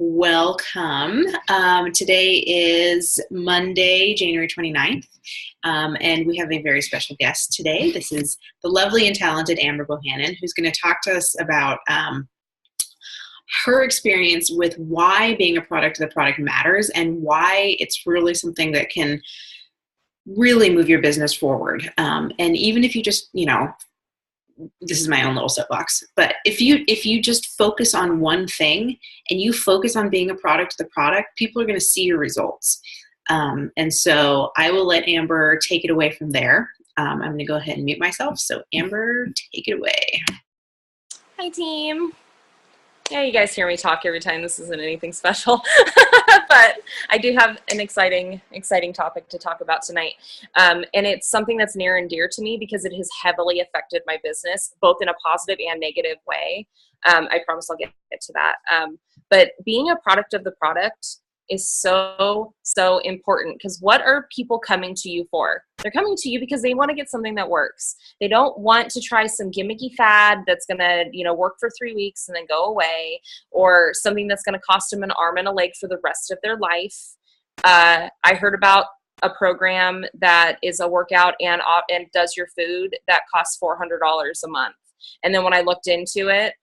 Welcome. Today is Monday, January 29th, and we have a very special guest today. This is the lovely and talented Amber Bohanon, who's going to talk to us about her experience with why being a product of the product matters and why it's really something that can really move your business forward. And even if you just, this is my own little soapbox, but if you just focus on one thing and you focus on being a product of the product, people are going to see your results. And so I will let Amber take it away from there. I'm going to go ahead and mute myself. So Amber, take it away. Hi, team. Yeah, you guys hear me talk every time. This isn't anything special, but I do have an exciting topic to talk about tonight. And it's something that's near and dear to me because it has heavily affected my business, both in a positive and negative way. I promise I'll get to that. But being a product of the product is so important, because what are people coming to you for? They're coming to you because they want to get something that works. They don't want to try some gimmicky fad that's going to, work for 3 weeks and then go away, or something that's going to cost them an arm and a leg for the rest of their life. I heard about a program that is a workout and does your food that costs $400 a month. And then when I looked into it,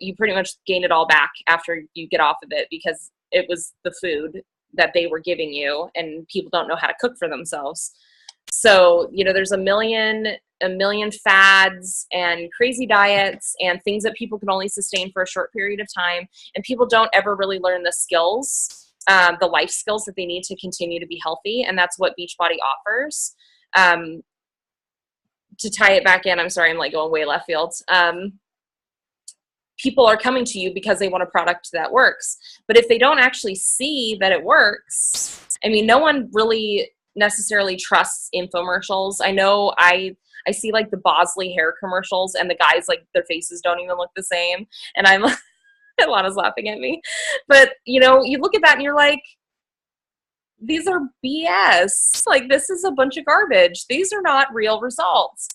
you pretty much gain it all back after you get off of it, because it was the food that they were giving you, and people don't know how to cook for themselves. So, there's a million fads and crazy diets and things that people can only sustain for a short period of time. And people don't ever really learn the skills, the life skills that they need to continue to be healthy. And that's what Beachbody offers. To tie it back in, I'm sorry, I'm going way left field. People are coming to you because they want a product that works. But if they don't actually see that it works, no one really necessarily trusts infomercials. I know I see the Bosley hair commercials, and the guys, their faces don't even look the same. And I'm Alana's laughing at me. But, you look at that and you're like, these are BS. This is a bunch of garbage. These are not real results.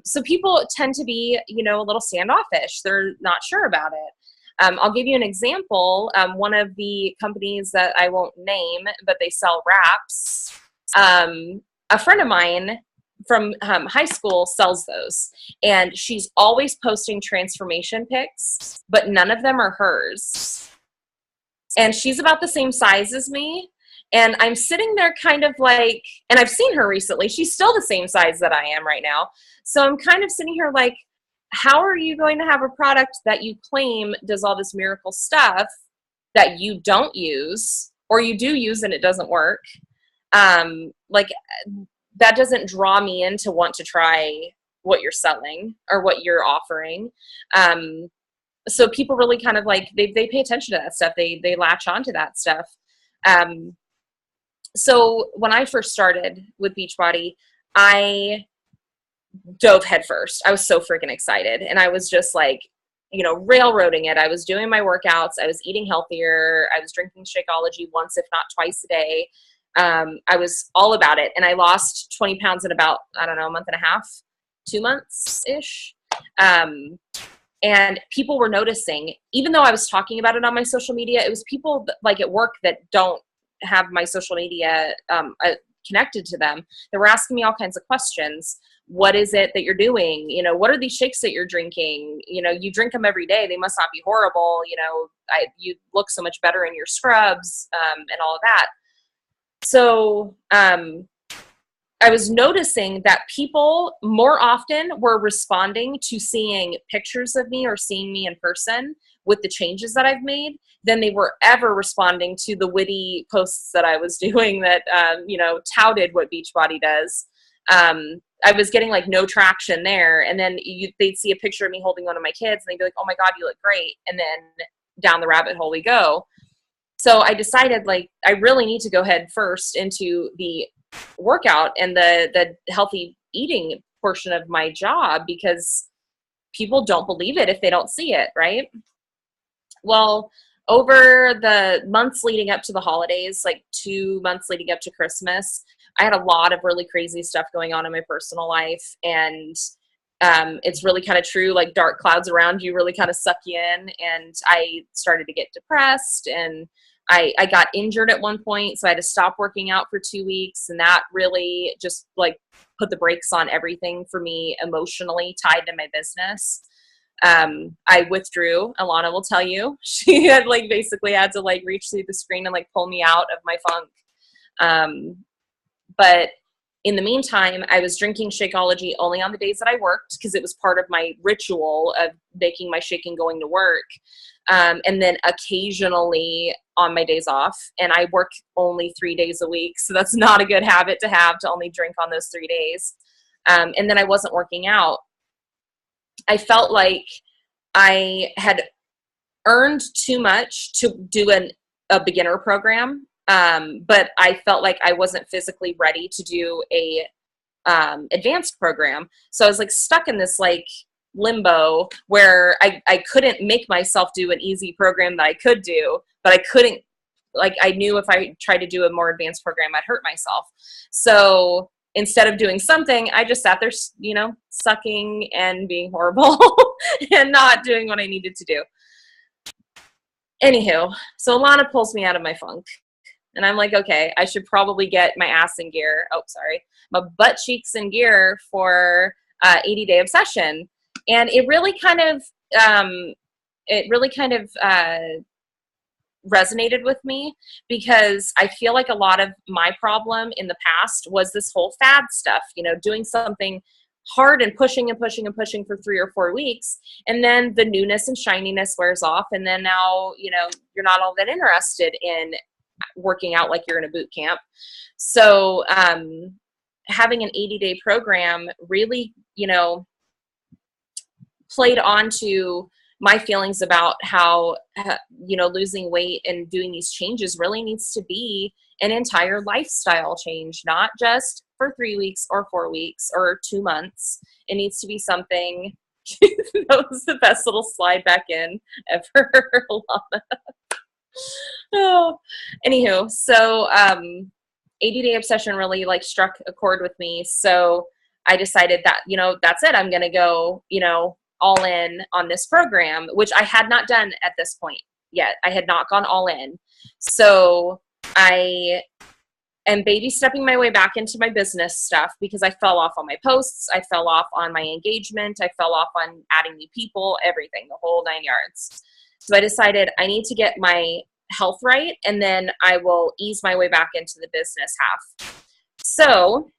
So people tend to be, a little standoffish. They're not sure about it. I'll give you an example. One of the companies that I won't name, but they sell wraps. A friend of mine from high school sells those, and she's always posting transformation pics, but none of them are hers. And she's about the same size as me. And I'm sitting there kind of and I've seen her recently. She's still the same size that I am right now. So I'm kind of sitting here how are you going to have a product that you claim does all this miracle stuff that you don't use, or you do use and it doesn't work? That doesn't draw me in to want to try what you're selling or what you're offering. So people really kind of they pay attention to that stuff. They latch onto that stuff. So when I first started with Beachbody, I dove headfirst. I was so freaking excited. And I was just railroading it. I was doing my workouts. I was eating healthier. I was drinking Shakeology once, if not twice a day. I was all about it. And I lost 20 pounds in about, a month and a half, 2 months-ish. And people were noticing, even though I was talking about it on my social media, it was people at work that don't have my social media connected to them. They were asking me all kinds of questions. What is it that you're doing? What are these shakes that you're drinking? You drink them every day. They must not be horrible. You look so much better in your scrubs, and all of that. So I was noticing that people more often were responding to seeing pictures of me or seeing me in person with the changes that I've made than they were ever responding to the witty posts that I was doing that, touted what Beachbody does. I was getting no traction there. And then they'd see a picture of me holding one of my kids and they'd be like, oh my God, you look great. And then down the rabbit hole we go. So I decided I really need to go head first into the workout and the healthy eating portion of my job, because people don't believe it if they don't see it, right? Well, over the months leading up to the holidays, 2 months leading up to Christmas, I had a lot of really crazy stuff going on in my personal life. And It's really kind of true. Like dark clouds around you really kind of suck you in. And I started to get depressed, and I got injured at one point. So I had to stop working out for 2 weeks. And that really just like put the brakes on everything for me emotionally tied to my business. I withdrew. Alana will tell you, she had like basically had to like reach through the screen and like pull me out of my funk. But in the meantime, I was drinking Shakeology only on the days that I worked, because it was part of my ritual of making my shake and going to work. And then occasionally on my days off, and I work only 3 days a week. So that's not a good habit to have, to only drink on those 3 days. And then I wasn't working out. I felt like I had earned too much to do a beginner program. But I felt like I wasn't physically ready to do a advanced program. So I was like stuck in this like limbo where I couldn't make myself do an easy program that I could do, but I couldn't, like, I knew if I tried to do a more advanced program, I'd hurt myself. So instead of doing something, I just sat there, you know, sucking and being horrible and not doing what I needed to do. Anywho, so Alana pulls me out of my funk. And I'm like, okay, I should probably get my ass in gear. Oh, sorry. My butt cheeks in gear for 80-day obsession. And it really kind of, resonated with me, because I feel like a lot of my problem in the past was this whole fad stuff, you know, doing something hard and pushing and pushing and pushing for 3 or 4 weeks. And then the newness and shininess wears off. And then now, you know, you're not all that interested in working out like you're in a boot camp. So having an 80-day program really, you know, played onto my feelings about how, you know, losing weight and doing these changes really needs to be an entire lifestyle change, not just for 3 weeks or 4 weeks or 2 months. It needs to be something. That was the best little slide back in ever. Oh, anywho, so 80-day obsession really like struck a chord with me. So I decided that, you know, that's it. I'm going to go, you know, all in on this program, which I had not done at this point yet. I had not gone all in. So I am baby stepping my way back into my business stuff, because I fell off on my posts. I fell off on my engagement. I fell off on adding new people, everything, the whole 9 yards. So I decided I need to get my health right, and then I will ease my way back into the business half. So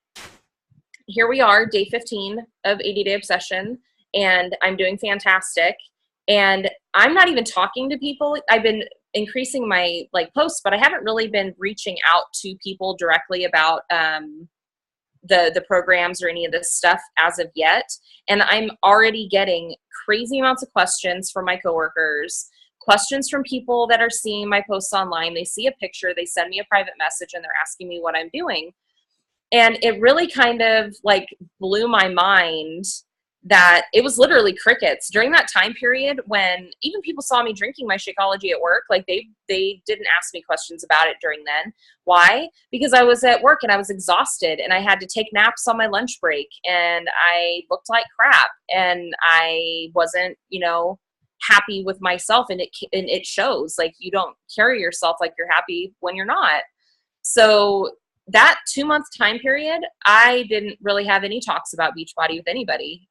here we are, day 15 of 80-day obsession, and I'm doing fantastic. And I'm not even talking to people. I've been increasing my like posts, but I haven't really been reaching out to people directly about the programs or any of this stuff as of yet. And I'm already getting crazy amounts of questions from my coworkers, questions from people that are seeing my posts online. They see a picture, they send me a private message, and they're asking me what I'm doing. And it really kind of like blew my mind that it was literally crickets during that time period when even people saw me drinking my Shakeology at work. Like they didn't ask me questions about it during then. Why? Because I was at work and I was exhausted and I had to take naps on my lunch break and I looked like crap and I wasn't, you know, happy with myself, and it shows. Like, you don't carry yourself like you're happy when you're not. So that 2-month time period, I didn't really have any talks about Beachbody with anybody.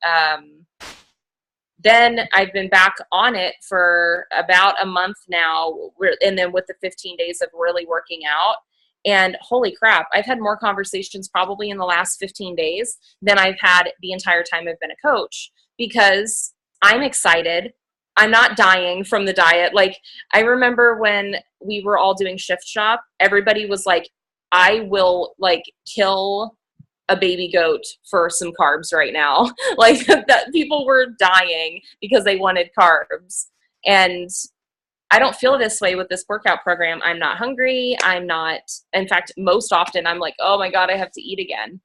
Then I've been back on it for about a month now, and then with the 15 days of really working out. And holy crap, I've had more conversations probably in the last 15 days than I've had the entire time I've been a coach, because I'm excited. I'm not dying from the diet. Like, I remember when we were all doing Shift Shop, everybody was like, I will like kill a baby goat for some carbs right now. Like, that people were dying because they wanted carbs. And I don't feel this way with this workout program. I'm not hungry. I'm not, in fact, most often I'm like, oh my God, I have to eat again.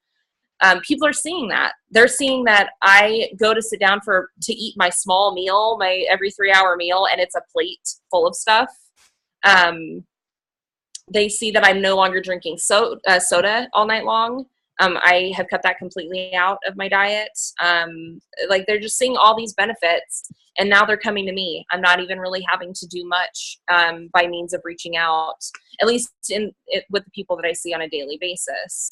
People are seeing that. They're seeing that I go to sit down to eat my small meal, my every 3-hour meal, and it's a plate full of stuff. They see that I'm no longer drinking soda all night long. I have cut that completely out of my diet. Like they're just seeing all these benefits, and now they're coming to me. I'm not even really having to do much by means of reaching out, at least with the people that I see on a daily basis.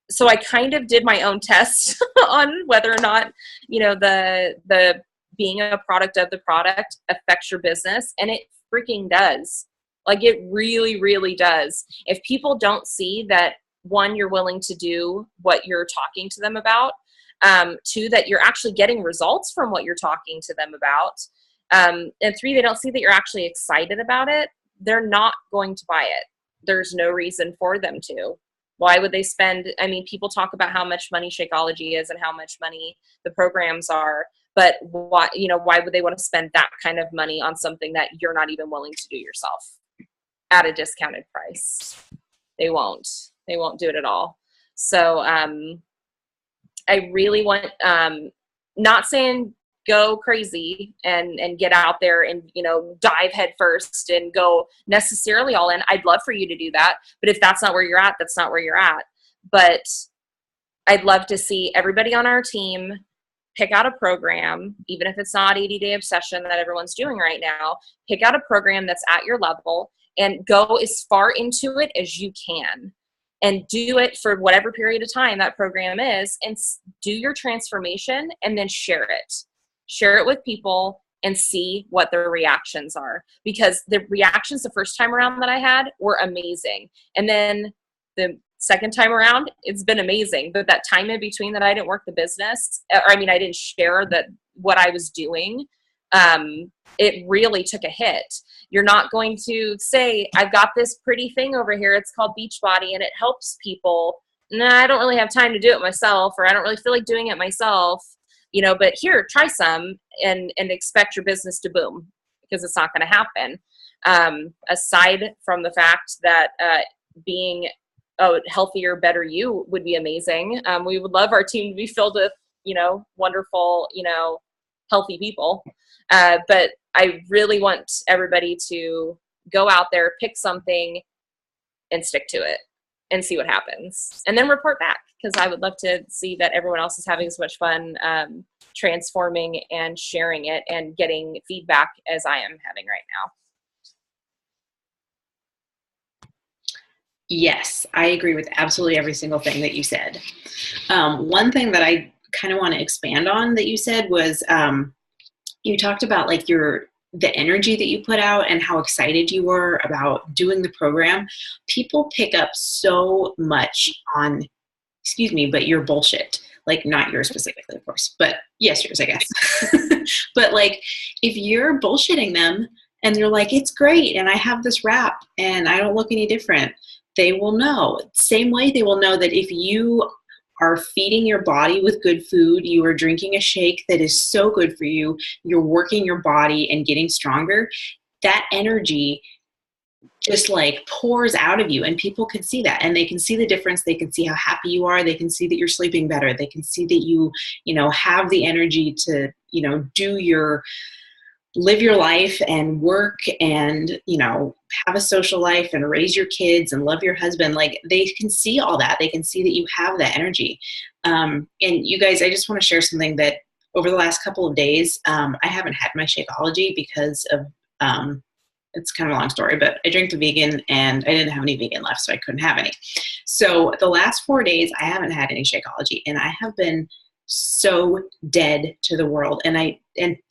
So I kind of did my own test on whether or not, the being a product of the product affects your business, and it freaking does. Like it really, really does. If people don't see that, one, you're willing to do what you're talking to them about, two, that you're actually getting results from what you're talking to them about, and three, they don't see that you're actually excited about it, they're not going to buy it. There's no reason for them to. Why would they spend? I mean, people talk about how much money Shakeology is and how much money the programs are, but why would they want to spend that kind of money on something that you're not even willing to do yourself at a discounted price? They won't do it at all. So I really want, not saying go crazy and get out there and, dive head first and go necessarily all in. I'd love for you to do that. But if that's not where you're at, that's not where you're at. But I'd love to see everybody on our team pick out a program, even if it's not 80-day obsession that everyone's doing right now. Pick out a program that's at your level and go as far into it as you can. And do it for whatever period of time that program is, and do your transformation, and then share it. Share it with people and see what their reactions are. Because the reactions the first time around that I had were amazing. And then the second time around, it's been amazing. But that time in between that I didn't work the business, I didn't share what I was doing, it really took a hit. You're not going to say, I've got this pretty thing over here, it's called Beachbody, and it helps people. Nah, I don't really have time to do it myself, or I don't really feel like doing it myself, but here, try some and expect your business to boom, because it's not going to happen. Aside from the fact that being a healthier, better you would be amazing. We would love our team to be filled with, wonderful, healthy people. But I really want everybody to go out there, pick something, and stick to it and see what happens. And then report back, because I would love to see that everyone else is having as much fun transforming and sharing it and getting feedback as I am having right now. Yes, I agree with absolutely every single thing that you said. One thing that I kind of want to expand on that you said was, you talked about like the energy that you put out and how excited you were about doing the program. People pick up so much on, but your bullshit. Like not yours specifically, of course, but yes, yours, I guess. But like if you're bullshitting them and they're like, it's great, and I have this wrap and I don't look any different, they will know. Same way they will know that if you are feeding your body with good food, you are drinking a shake that is so good for you, you're working your body and getting stronger, that energy just like pours out of you, and people can see that, and they can see the difference. They can see how happy you are. They can see that you're sleeping better. They can see that you have the energy to, live your life and work and, have a social life and raise your kids and love your husband. Like they can see all that. They can see that you have that energy. And you guys, I just want to share something that over the last couple of days, I haven't had my Shakeology because of, it's kind of a long story, but I drank the vegan and I didn't have any vegan left, so I couldn't have any. So the last 4 days, I haven't had any Shakeology, and I have been so dead to the world. And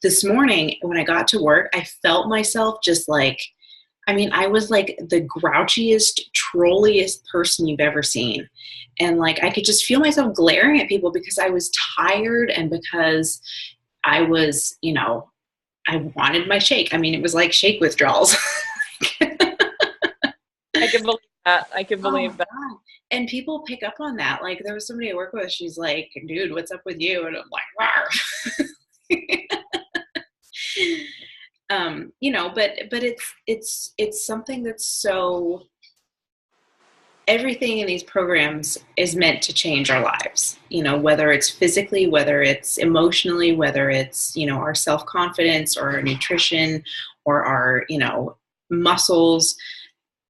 this morning when I got to work, I felt myself just like, I was like the grouchiest, trolliest person you've ever seen. And like, I could just feel myself glaring at people because I was tired and because I was, I wanted my shake. It was like shake withdrawals. I can believe that. I can believe that. God. And people pick up on that. Like there was somebody I work with, she's like, dude, what's up with you? And I'm like, but it's something that's so, everything in these programs is meant to change our lives, whether it's physically, whether it's emotionally, whether it's, our self-confidence or our nutrition or our, muscles.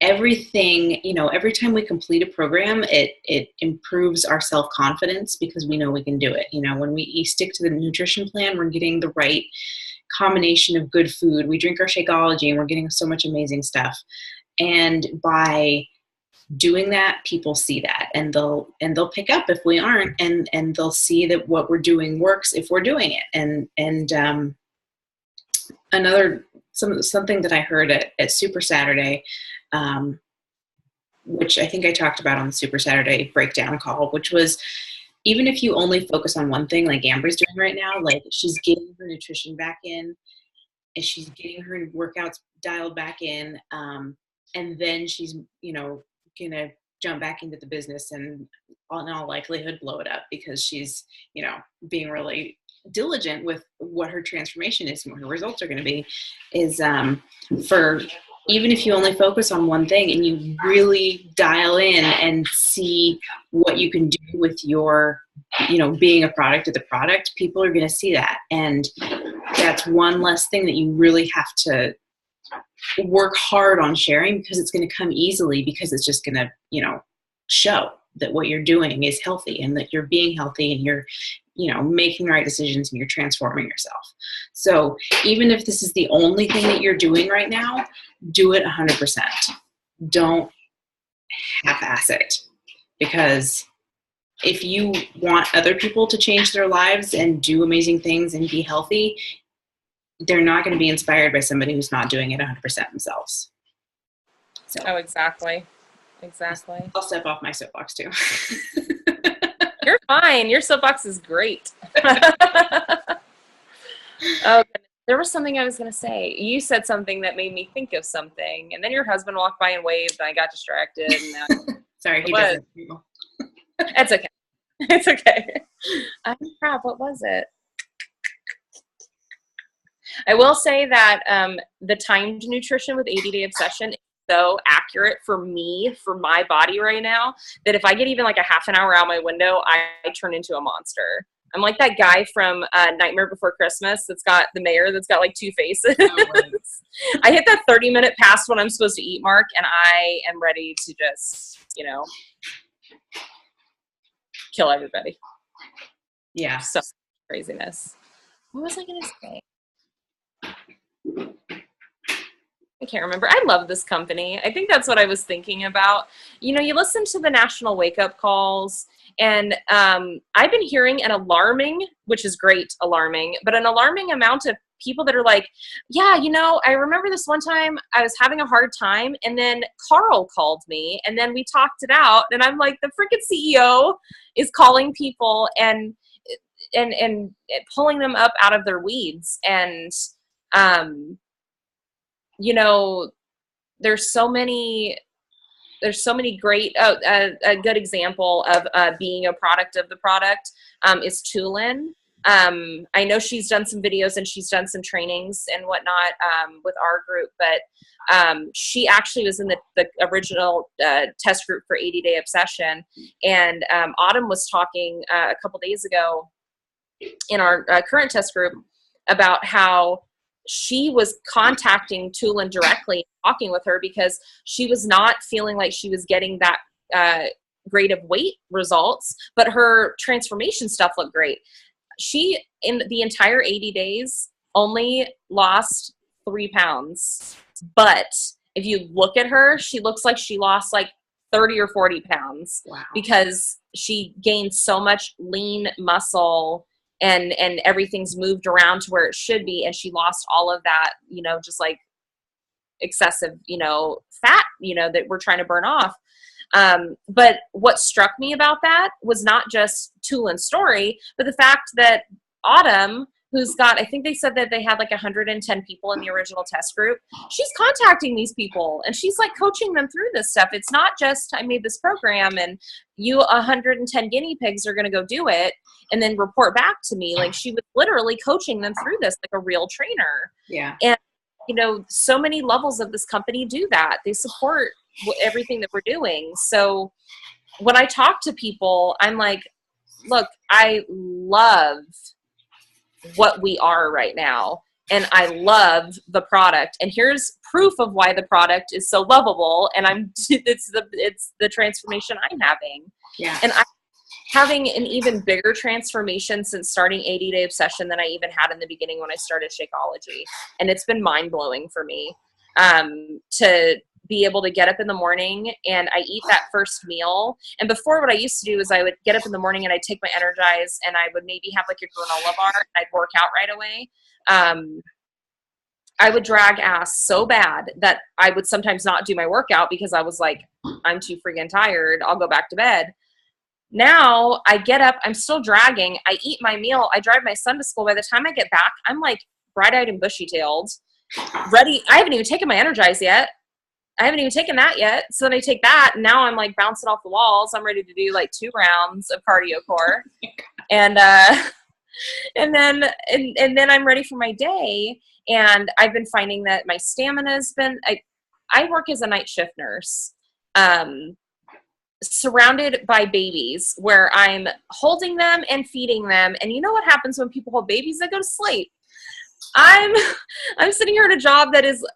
everything, every time we complete a program, it improves our self-confidence because we know we can do it. When we stick to the nutrition plan, we're getting the right combination of good food. We drink our Shakeology and we're getting so much amazing stuff. And by doing that, people see that, and they'll pick up if we aren't, and they'll see that what we're doing works if we're doing it. And something that I heard at Super Saturday, which I think I talked about on the Super Saturday breakdown call, which was, even if you only focus on one thing, like Amber's doing right now, like she's getting her nutrition back in, and she's getting her workouts dialed back in, and then she's, gonna jump back into the business and in all likelihood blow it up, because she's, being really diligent with what her transformation is and what her results are going to be, is for, even if you only focus on one thing and you really dial in and see what you can do with your, being a product of the product, people are going to see that. And that's one less thing that you really have to work hard on sharing, because it's going to come easily, because it's just going to, show that what you're doing is healthy and that you're being healthy and you're, making the right decisions and you're transforming yourself. So even if this is the only thing that you're doing right now, do it 100%. Don't half-ass it, because if you want other people to change their lives and do amazing things and be healthy, they're not going to be inspired by somebody who's not doing it 100% themselves. So. Oh, exactly. I'll step off my soapbox too. You're fine. Your soapbox is great. Oh, there was something I was going to say. You said something that made me think of something, and then your husband walked by and waved, and I got distracted. And sorry, he doesn't. It's okay. It's okay. Crap, what was it? I will say that the timed nutrition with 80-day obsession is so accurate for me, for my body right now, that if I get even like a half an hour out my window, I turn into a monster. I'm like that guy from Nightmare Before Christmas that's got the mayor that's got like two faces. Oh, right. I hit that 30-minute past when I'm supposed to eat mark, and I am ready to just, kill everybody. Yeah. So craziness. What was I going to say? I can't remember. I love this company. I think that's what I was thinking about. You listen to the national wake-up calls, and I've been hearing an alarming, which is great, alarming, but an alarming amount of people that are like, yeah, I remember this one time I was having a hard time, and then Carl called me, and then we talked it out, and I'm like, the freaking CEO is calling people and pulling them up out of their weeds. And there's so many great, a good example of being a product of the product is Tulin. I know she's done some videos and she's done some trainings and whatnot with our group, but she actually was in the original test group for 80-day obsession. And Autumn was talking a couple days ago in our current test group about how she was contacting Tulin directly, talking with her, because she was not feeling like she was getting that great of weight results, but her transformation stuff looked great. She, in the entire 80 days, only lost 3 pounds. But if you look at her, she looks like she lost like 30 or 40 pounds. Wow. Because she gained so much lean muscle, and everything's moved around to where it should be, and she lost all of that, just like excessive, fat, that we're trying to burn off. But what struck me about that was not just Tulin's story, but the fact that Autumn, who's got, I think they said that they had like 110 people in the original test group, she's contacting these people and she's like coaching them through this stuff. It's not just, I made this program and you 110 guinea pigs are going to go do it and then report back to me. Like, she was literally coaching them through this like a real trainer. Yeah. And, so many levels of this company do that. They support everything that we're doing. So when I talk to people, I'm like, look, I love what we are right now. and I love the product. And here's proof of why the product is so lovable. And it's the transformation I'm having. Yeah. And I'm having an even bigger transformation since starting 80 Day Obsession than I even had in the beginning when I started Shakeology. And it's been mind blowing for me to be able to get up in the morning and I eat that first meal. And before, what I used to do is I would get up in the morning and I'd take my Energize and I would maybe have like a granola bar and I'd work out right away. I would drag ass so bad that I would sometimes not do my workout because I was like, I'm too freaking tired. I'll go back to bed. Now I get up, I'm still dragging. I eat my meal. I drive my son to school. By the time I get back, I'm like bright-eyed and bushy-tailed, ready. I haven't even taken my Energize yet. I haven't even taken that yet. So then I take that and now I'm like bouncing off the walls. I'm ready to do like 2 rounds of cardio core. And then I'm ready for my day. And I've been finding that my stamina has been, I work as a night shift nurse, surrounded by babies where I'm holding them and feeding them. And you know what happens when people hold babies? They go to sleep. I'm sitting here at a job that is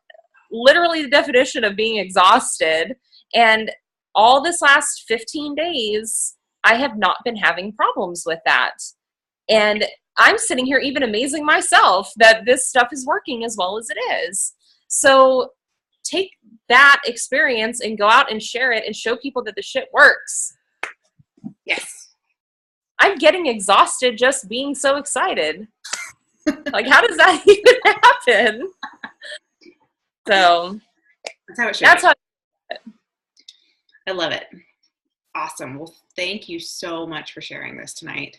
literally the definition of being exhausted. And all this last 15 days, I have not been having problems with that. And I'm sitting here even amazing myself that this stuff is working as well as it is. So take that experience and go out and share it and show people that the shit works. Yes. I'm getting exhausted just being so excited. Like, how does that even happen? So that's how it should. That's how. I love it. Awesome. Well, thank you so much for sharing this tonight.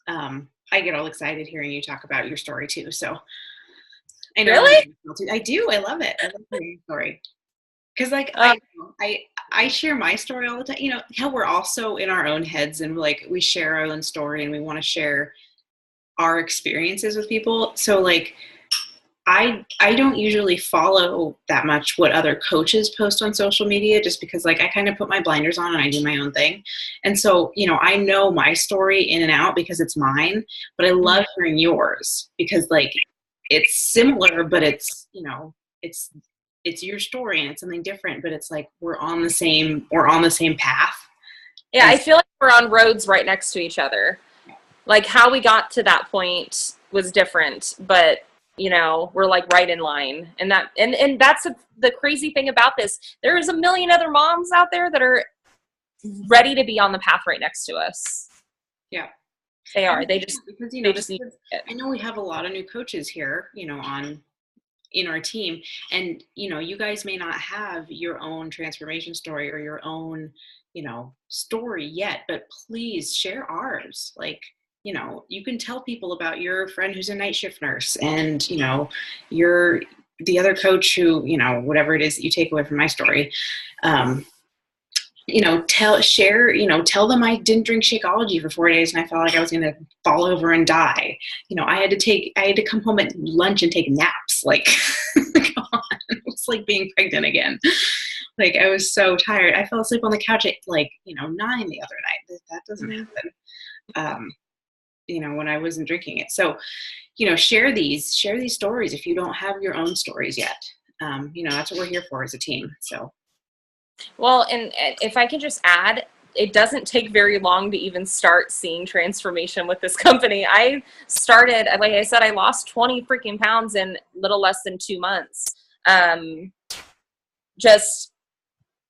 I get all excited hearing you talk about your story too. So I know. Really? I do. I love it. I love hearing your story. Cause like, I share my story all the time, you know, how we're also in our own heads and like, we share our own story and we want to share our experiences with people. So like, I don't usually follow that much what other coaches post on social media just because like I kind of put my blinders on and I do my own thing. And so, you know, I know my story in and out because it's mine, but I love hearing yours because like it's similar, but it's, you know, it's your story and it's something different, but it's like we're on the same path. Yeah, I feel like we're on roads right next to each other. Like how we got to that point was different, but you know, we're like right in line. And that's the crazy thing about this. There is a million other moms out there that are ready to be on the path right next to us. Yeah. They are. They just, because, you know, need it. I know we have a lot of new coaches here, you know, in our team, and, you know, you guys may not have your own transformation story or your own, you know, story yet, but please share ours. Like, you know, you can tell people about your friend who's a night shift nurse and, you know, the other coach who, you know, whatever it is that you take away from my story, you know, tell them I didn't drink Shakeology for 4 days and I felt like I was going to fall over and die. You know, I had to come home at lunch and take naps. Like, come on. It was like being pregnant again. Like, I was so tired. I fell asleep on the couch at like, you know, 9 the other night. That doesn't happen. You know, when I wasn't drinking it. So, you know, share these stories if you don't have your own stories yet. You know, that's what we're here for as a team. So. Well, and if I can just add, it doesn't take very long to even start seeing transformation with this company. I started, like I said, I lost 20 freaking pounds in little less than 2 months. Just,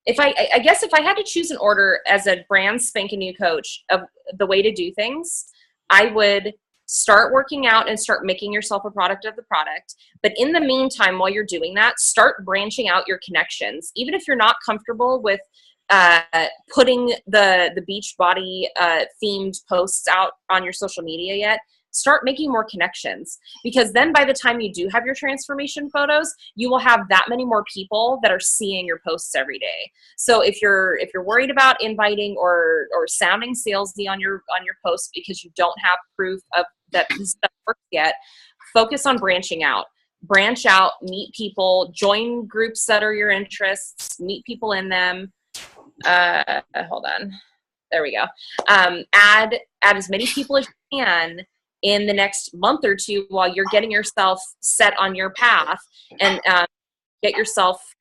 I guess if I had to choose an order as a brand spanking new coach of the way to do things, I would start working out and start making yourself a product of the product. But in the meantime, while you're doing that, start branching out your connections. Even if you're not comfortable with putting the Beachbody themed posts out on your social media yet, start making more connections, because then by the time you do have your transformation photos, you will have that many more people that are seeing your posts every day. So if you're worried about inviting or sounding salesy on your posts because you don't have proof of that this stuff works yet, focus on branching out. Branch out, meet people, join groups that are your interests, meet people in them. Hold on. There we go. Add as many people as you can, in the next month or two while you're getting yourself set on your path and get yourself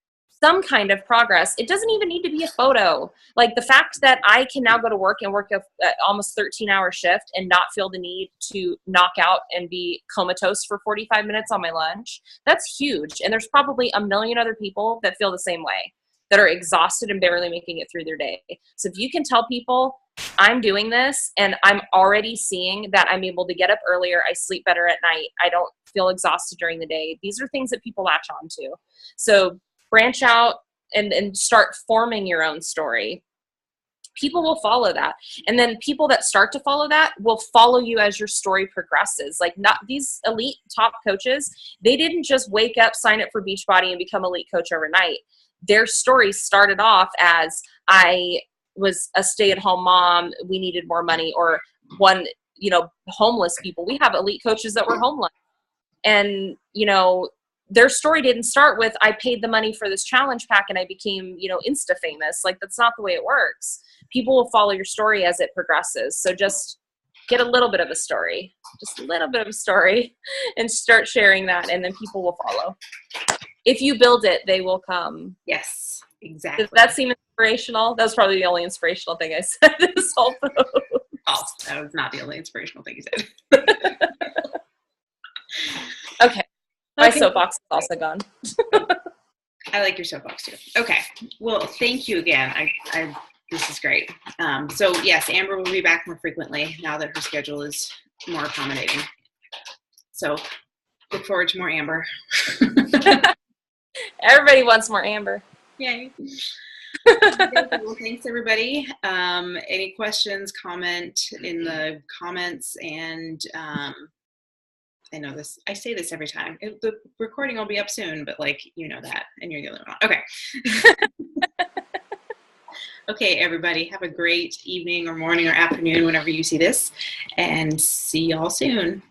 some kind of progress. It doesn't even need to be a photo. Like the fact that I can now go to work and work a almost 13-hour shift and not feel the need to knock out and be comatose for 45 minutes on my lunch, that's huge. And there's probably a million other people that feel the same way, that are exhausted and barely making it through their day. So if you can tell people, I'm doing this and I'm already seeing that I'm able to get up earlier, I sleep better at night, I don't feel exhausted during the day. These are things that people latch on to. So branch out and start forming your own story. People will follow that. And then people that start to follow that will follow you as your story progresses. Like, not these elite top coaches, they didn't just wake up, sign up for Beachbody and become elite coach overnight. Their story started off as, I was a stay-at-home mom, we needed more money, or one, homeless people. We have elite coaches that were homeless. And, their story didn't start with, I paid the money for this challenge pack and I became, Insta famous. Like, that's not the way it works. People will follow your story as it progresses. So just get a little bit of a story, and start sharing that. And then people will follow. If you build it, they will come. Yes, exactly. Does that seem inspirational? That was probably the only inspirational thing I said in this whole post. False. That was not the only inspirational thing you said. Okay. My soapbox is also gone. I like your soapbox too. Okay. Well, thank you again. This is great. So yes, Amber will be back more frequently now that her schedule is more accommodating. So look forward to more Amber. Everybody wants more Amber. Yay. Well, thanks everybody. Any questions, comment in the comments, and I know this, I say this every time. The recording will be up soon, but that, and you're the only one. Okay. Okay, everybody, have a great evening or morning or afternoon whenever you see this, and see y'all soon.